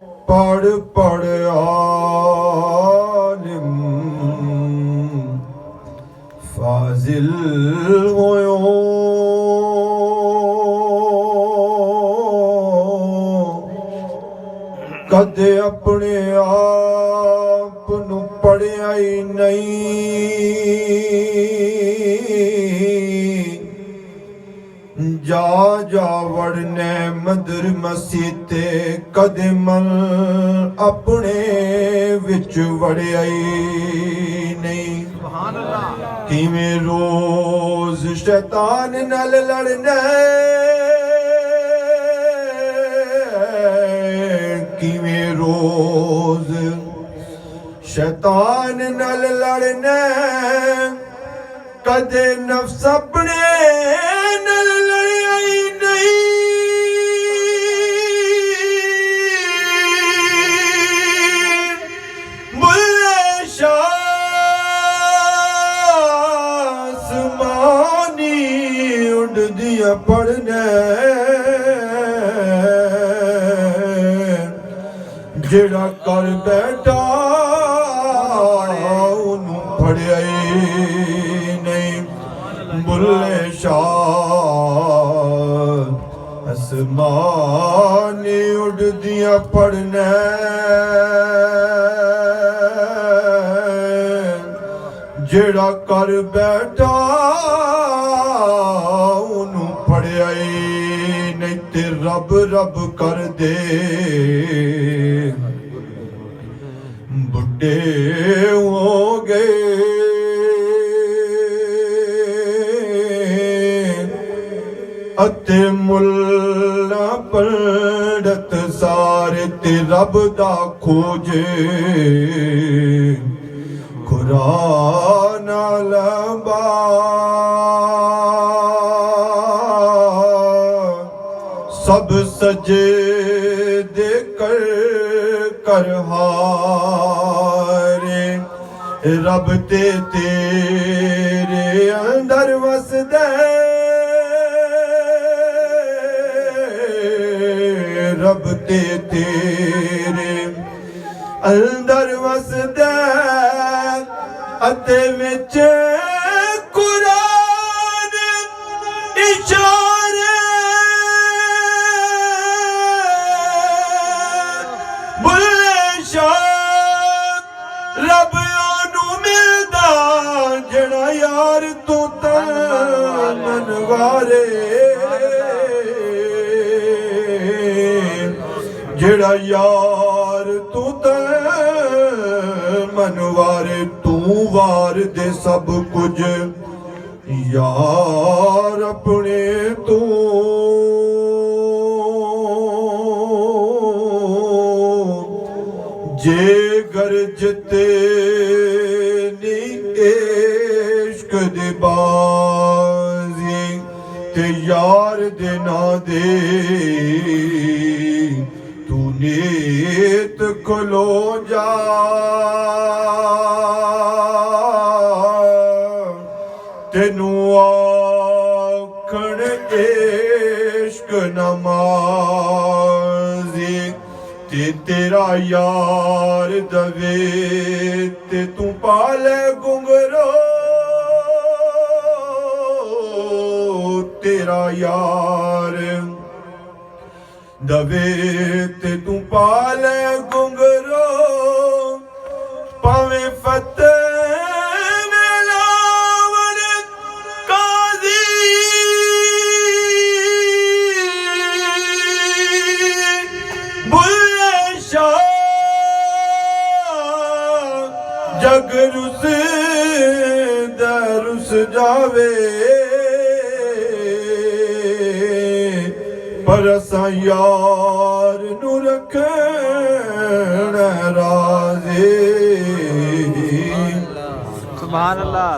पढ़ पढ़ आलिम फाजिल होयो कदे अपने आप नू पढ़िया ही नहीं जा जा वड़ने मदर मसीते कदे मन अपने विच वड़िया ही नहीं किवें रोज शैतान नाल लड़ना किवें रोज शैतान नाल लड़ना कदे नफ्स अपने नाल लड़िया ही नहीं बुल्ले शाह आसमानी उड़ दिया पढ़ने जेड़ा कर बैठा उन्हू फड़िया ही नहीं बुल्ले शाह आसमानी उड़ दिया पढ़ने जेड़ा कर बैठा उन्हू फड़िया ही नहीं ते रब रब कर दे बुढ़े हो गए अते मुल्ला पंडित सारे ते रब दा खोजे कुरान लंबा सब सजे दे कर हारे रब ते तेरे अंदर वसदे रब ते तेरे अंदर वसदे अते विच कुरान इशारे बुल्ले शाह रब ओनू मिलदा जेड़ा यार तू मनवारे जेड़ा यार तू मनवारे तू वार दे सब कुछ यार अपने तू जे गरजते नी इश्क दे बाजी ते यार दे ना दे तू नीत खलो जा तेनू आखण इश्क नमाज़ी ते तेरा यार दवे ते तू पाले गुंगरो तेरा यार दवे ते तू पाले गुंगरो पावे फतेह जग रुस दरुस जावे पर असां यार नू रखण राज़ी। सुभान अल्लाह।